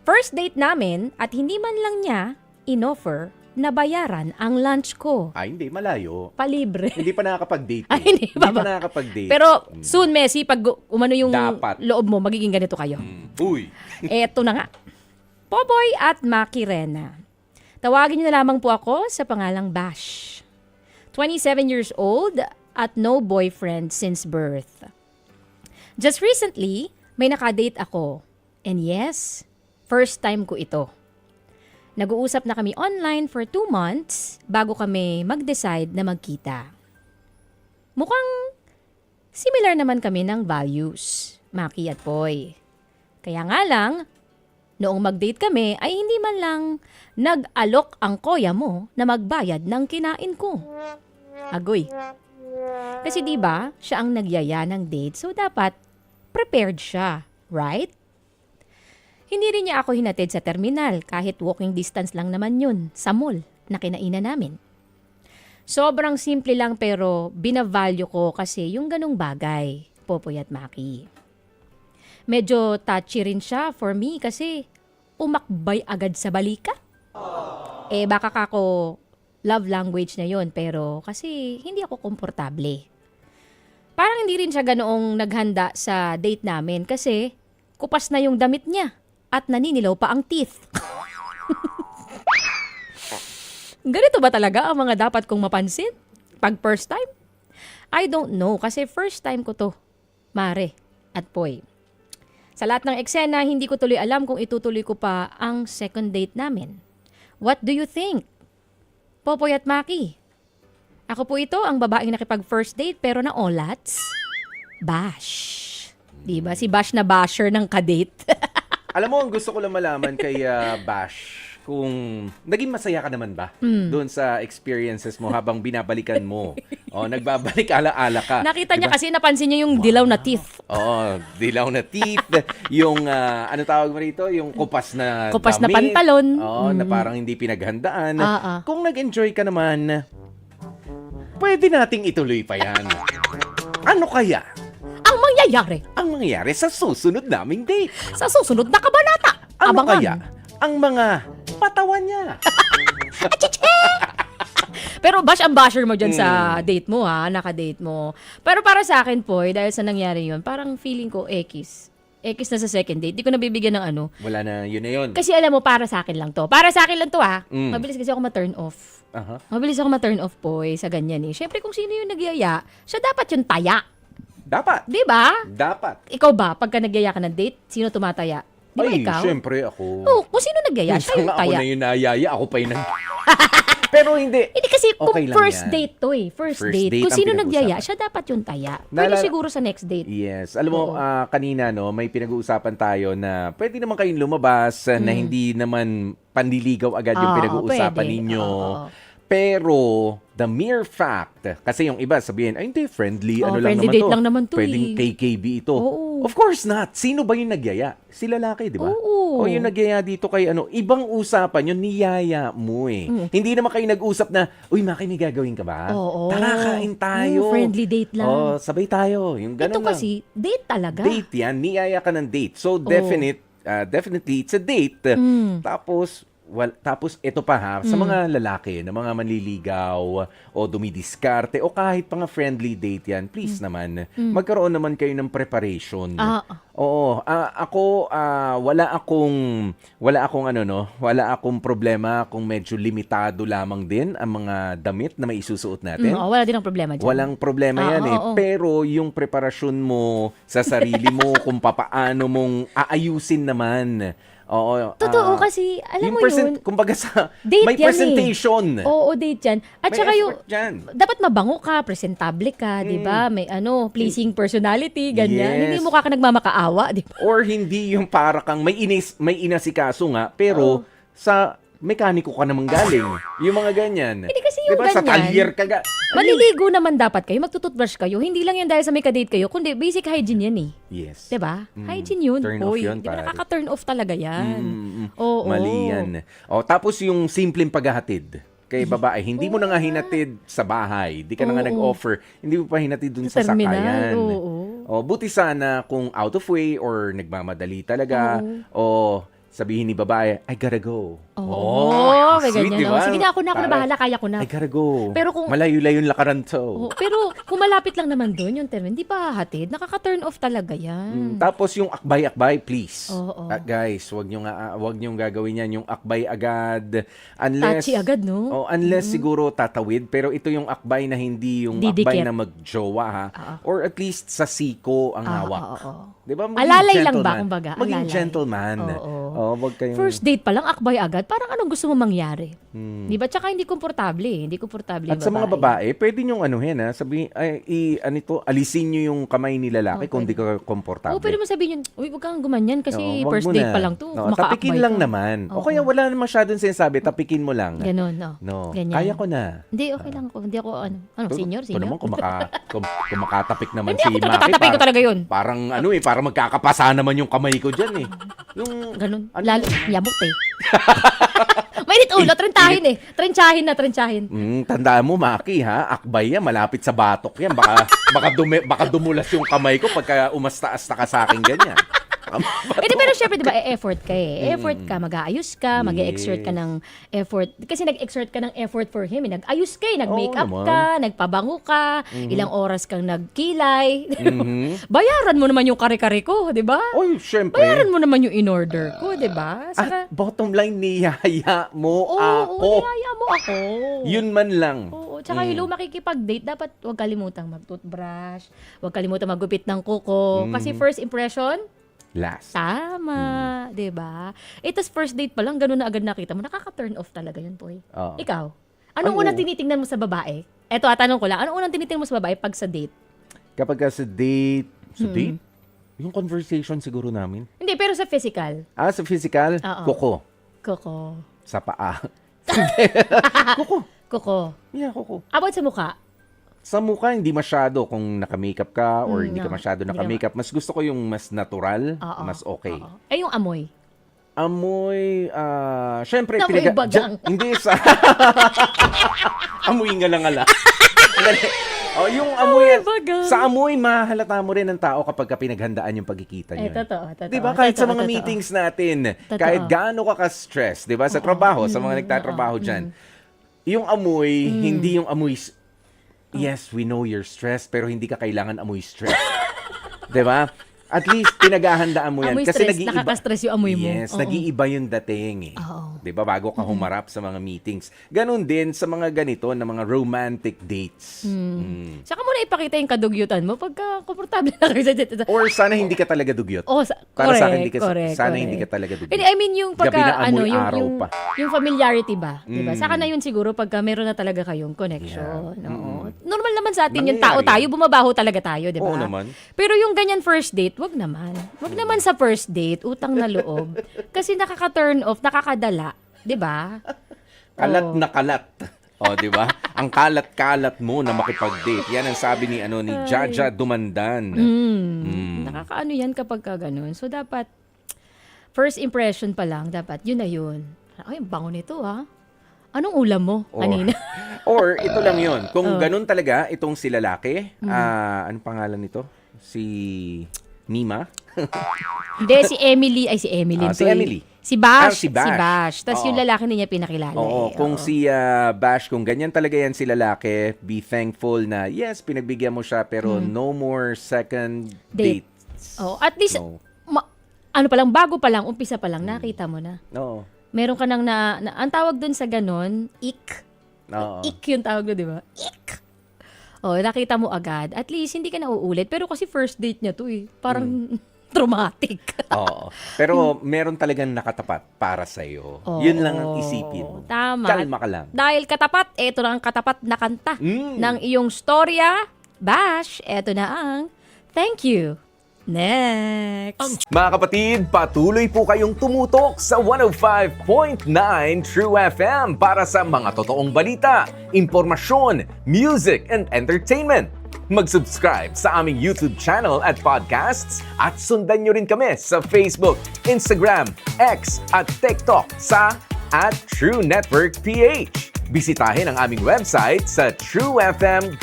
First date namin at hindi man lang niya inoffer na bayaran ang lunch ko. Ay, hindi. Malayo. Palibre. Hindi pa nakakapag-date. Ay, hindi pa ba? nakakapag-date. Pero soon, Messi, pag umano yung Dapat. loob mo, magiging ganito kayo. Uy. Eto na nga. Popoy at Maki Rena. Tawagin niyo na lamang po ako sa pangalang Bash. 27 years old at no boyfriend since birth. Just recently, may nakadate ako. And yes, first time ko ito. Nag-uusap na kami online for 2 months bago kami mag-decide na magkita. Mukhang similar naman kami ng values, Maki at Poy. Kaya nga lang, noong mag-date kami ay hindi man lang nag-alok ang koya mo na magbayad ng kinain ko. Agoy. Kasi 'di ba, siya ang nagyaya ng date, so dapat prepared siya, right? Hindi rin niya ako hinatid sa terminal kahit walking distance lang naman yun sa mall na kinainan namin. Sobrang simple lang pero binavalue ko kasi yung ganong bagay, Popoy at Maki. Medyo touchy rin siya for me kasi umakbay agad sa balika. Baka kako love language na yon pero kasi hindi ako komportable. Parang hindi rin siya ganoong naghanda sa date namin kasi kupas na yung damit niya at naninilaw pa ang teeth. Ganito ba talaga ang mga dapat kong mapansin? Pag first time? I don't know kasi first time ko to, Mare at Poy. Sa lahat ng eksena, hindi ko tuloy alam kung itutuloy ko pa ang second date namin. What do you think? Popoy at Maki. Ako po ito, ang babaeng nakipag first date pero na olats. Bash. Diba? Si Bash na basher ng kadate. Alam mo, ang gusto ko lang malaman kay Bash, kung naging masaya ka naman ba doon sa experiences mo habang binabalikan mo? O, nagbabalik ala-ala ka. Nakita niya kasi, napansin niya yung dilaw na teeth. Oo, dilaw na teeth, yung, ano tawag mo rito? Yung kupas na Kupas na damit. pantalon. Oo, na parang hindi pinaghandaan. Ah. Kung nag-enjoy ka naman, pwede nating ituloy pa yan. Ano kaya Ang mangyayari ang mangyayari sa susunod naming date? sa susunod na kabanata. Ano Abangan. kaya ang mga patawan niya? Pero Bash, ang basher mo dyan sa date mo ha, nakadate mo. Pero para sa akin po, dahil sa nangyari yun, parang feeling ko X. X na sa second date. Di ko nabibigyan ng ano. Wala na, yun na yun. Kasi alam mo, para sa akin lang to. Para sa akin lang to ha. Mm. Mabilis kasi ako ma-turn off. Aha. Mabilis ako ma-turn off po sa ganyan eh. Siyempre kung sino yung nagyaya, siya dapat yung taya. Dapat. Di ba? Dapat. Ikaw ba, pagka nagyaya ka ng date, sino tumataya? Di ba Ay, ikaw? syempre ako. Oo, kung sino nagyaya, siya Minsan yung nga ako taya. na yung nayaya, ako pa yung Pero hindi. Hindi kasi kung Okay lang first yan. date to eh. First First date. date Kung ang sino pinag-uusapan. nagyaya, siya dapat yung taya. Pwede Naalala- siguro sa next date. Yes. Alam mo, Oo. kanina, no, may pinag-uusapan tayo na pwede naman kayong lumabas na hindi naman pandiligaw agad yung Oo, pinag-uusapan pwede. ninyo. Oo. Pero, the mere fact, kasi yung iba sabihin, ay hindi, friendly, Oo, ano lang friendly naman date to. lang naman to Pwedeng eh. KKB ito. Oo. Of course not. Sino ba yung nagyaya? Si lalaki, di ba? Oo. O yung nagyaya dito kay ano, ibang usapan, yung niyaya mo eh. Hindi naman kayo nag-usap na, uy, Maki, may gagawin ka ba? Oo. Tara, kain tayo. Friendly date lang. Oh, sabay tayo. Yung ganun Ito lang. kasi, date talaga. Date yan, niyaya ka ng date. So, definitely, it's a date. Tapos ito pa ha, sa mga lalaki na mga manliligaw o dumidiskarte o kahit pa nga friendly date yan, please naman, magkaroon naman kayo ng preparation. Oo, ako wala akong problema kung medyo limitado lamang din ang mga damit na maisusuot natin. Wala din ang problema dyan. Walang problema yan eh. oo. Pero yung preparasyon mo sa sarili mo, kung papaano mong aayusin naman. Oo. Totoo kasi, alam mo yun, kumbaga sa, date may yan presentation. Oo, date yan. At May saka yung, effort dyan. dapat mabango ka, presentable ka, di ba? May pleasing personality, ganyan. Yes. Hindi mo ka nagmamakaawa, di ba? Or hindi yung para kang may inasikaso nga, pero sa mekaniko ka naman galing. Yung mga ganyan. Hindi kasi yung diba, sa ganyan. talyer ka Maliligo naman dapat kayo, magtututbrush kayo. Hindi lang yan dahil sa may kadate kayo, kundi basic hygiene yan eh. Yes. Diba? Hygiene yun. Turn off yun, Di ba pare. nakaka-turn off talaga yan? Oo. Mali yan. Tapos yung simpleng paghahatid kay babae, hindi mo na nga hinatid sa bahay. Di ka na nga nag-offer. Hindi mo pa hinatid dun sa terminal, sakayan. oo. Buti sana kung out of way or nagmamadali talaga o sabihin ni babae, I gotta go. Oo, may sweet, ganyan. diba? Sige na, ako na bahala, kaya ko na. I gotta go. Pero kung- Malayo-layo yung lakaran to. Oo, pero kung malapit lang naman doon yung term, hindi pa hahatid, nakaka-turn off talaga yan. Tapos yung akbay-akbay, please. Oo. Guys, wag niyo gagawin yan yung akbay agad unless Touchy agad, no? unless siguro tatawid, pero ito yung akbay na hindi yung Didikit. akbay na magjowa ha. Or at least sa siko ang hawak. Oo. 'Di ba? Maging Alalay lang ba, gentleman. kumbaga? Maging Alalay. gentleman. Oo. Wag kayong First date pa lang, akbay agad, parang anong gusto mo mangyari? Di ba? Tsaka hindi komportable eh. Hindi komportable At yung sa mga babae, pwede niyong anuhin ha, alisin niyo yung kamay ni lalaki kung di ka komportable. Oo, pwede mo sabihin yun, uy, huwag kang gumanyan kasi Wag first mo date na. pa lang to. No, Makaakbay tapikin lang ka. naman. O Oo. kaya wala na masyadong sinasabi, tapikin mo lang. Ganon, no? No, Ganyan. kaya ko na. Hindi, okay lang ako. Hindi ako, senior? Ito naman, kung makatapik naman Hindi si ako Maki. tatatapin ko talaga yun. Parang parang magkakapasa naman yung kamay ko dyan eh. Yung, Ganon. Lalo, yabot eh. Mainit ulo, trentsahin na. tandaan mo, Maki, ha? Akbay yan, malapit sa batok yan. Baka dumulas yung kamay ko pagka umastaas na ka sa akin ganyan. Pero syempre, di ba, effort ka eh. Effort ka, mag-aayos ka, mag-exert ka ng effort. Kasi nag-exert ka ng effort for him. Nag-ayos ka eh, nag-makeup Oo naman. ka, nagpabango ka, ilang oras kang nagkilay. Bayaran mo naman yung kare-kare ko, di ba? Oy, syempre. Bayaran mo naman yung in-order ko, di ba? At bottom line, niyaya mo Oo, ako. niyaya mo ako. Yun man lang. Oo, tsaka hello, makikipag-date, dapat huwag kalimutang mag-toothbrush, huwag kalimutang magupit ng kuko. Kasi first impression, Last. tama, 'di ba? Tas first date pa lang ganun na agad nakita mo, nakaka-turn off talaga 'yun, boy. Oo. Ikaw, anong Ano? unang tinitingnan mo sa babae? Eto, tanong ko lang, anong unang tinitingnan mo sa babae pag sa date? Kapag ka sa date, yung conversation siguro namin. Hindi, pero sa physical. Sa physical, Oo. kuko. Kuko. Sa paa. Kuko. Kuko. Yeah, kuko. About sa mukha. Sa mukha, hindi masyado kung naka-makeup ka or hindi ka No. masyado Hindi naka-makeup. Mas gusto ko yung mas natural, Oo. mas okay. Oo. Yung amoy. Amoy, syempre, Amoy bagang. hindi sa... amoy nga lang ala. Yung amoy, bagang. sa amoy, mahalata mo rin ang tao kapag ka pinaghandaan yung pagkikita nyo. Totoo. Di ba? Kahit sa Totoo, mga totoo. meetings natin, Totoo. kahit gaano ka ka-stress, di ba? Sa trabaho, sa mga nagtatrabaho dyan, yung amoy, hindi yung amoy, yes, we know you're stressed, pero hindi ka kailangan amoy stress. Di ba? At least, pinaghahandaan mo yan. Amoy Kasi stress, nag-iiba. nakaka-stress yung amoy mo. Yes, Oo. nag-iiba yung dating eh. Oo. Di ba? Bago ka humarap sa mga meetings. Ganon din sa mga ganito na mga romantic dates. Saka mo na ipakita yung kadugyutan mo pagka komportable na kayo sa date. Or sana hindi ka talaga dugyot. correct, Para sa akin, correct. hindi ka talaga dugyot. I mean, yung pagka, Gabi na amoy yung, araw yung, pa. yung familiarity ba? Diba? Saka na yun siguro pagka meron na talaga kayong connection. Oo. Normal naman sa atin yung tao Nangyayari. tayo, bumabaho talaga tayo, diba? Oo naman. Pero yung ganyan first date, wag naman. Wag naman sa first date, utang na loob. Kasi nakaka-turn off, nakakadala. Diba? Kalat na kalat. O, di ba? Ang kalat-kalat mo na makipag-date. Yan ang sabi ni Jaja Dumandan. Nakakaano yan kapag ka ganun. So, dapat, first impression pa lang, dapat, yun na yun. Ay, ang bango nito, ha? Anong ulam mo kanina? Or ito lang yun. Kung ganun talaga, itong si lalaki, anong pangalan nito? Si Mima? Hindi, si Emily. Ay, si Emily. Si Emily. Si Bash. Si Bash. Tapos Oo. yung lalaki hindi niya pinakilala. Oo, kung si Bash, kung ganyan talaga yan si lalaki, be thankful na, yes, pinagbigyan mo siya, pero no more second Date. dates. Oh, at least, No. ano pa lang, bago pa lang, umpisa pa lang, nakita mo na. Oo. Meron ka nang ang tawag dun sa ganon, Oo. ik yung tawag doon, di ba? Ik. Oh, nakita mo agad. At least, hindi ka na uulit. Pero kasi first date niya to eh. Parang traumatic. Oo. Pero meron talagang nakatapat para sa'yo. Yun lang ang isipin mo. Tama. Kalma ka lang. Dahil katapat, eto na ang katapat na kanta ng iyong storya. Bash, eto na ang thank you. Next. Mga kapatid, patuloy po kayong tumutok sa 105.9 True FM para sa mga totoong balita, impormasyon, music, and entertainment. Mag-subscribe sa aming YouTube channel at podcasts at sundan nyo rin kami sa Facebook, Instagram, X at TikTok sa @TrueNetworkPH. Bisitahin ang aming website sa truefm.ph.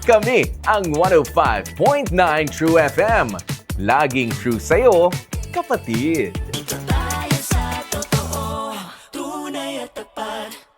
Kami ang 105.9 True FM. Laging true sa'yo, kapatid. tapat.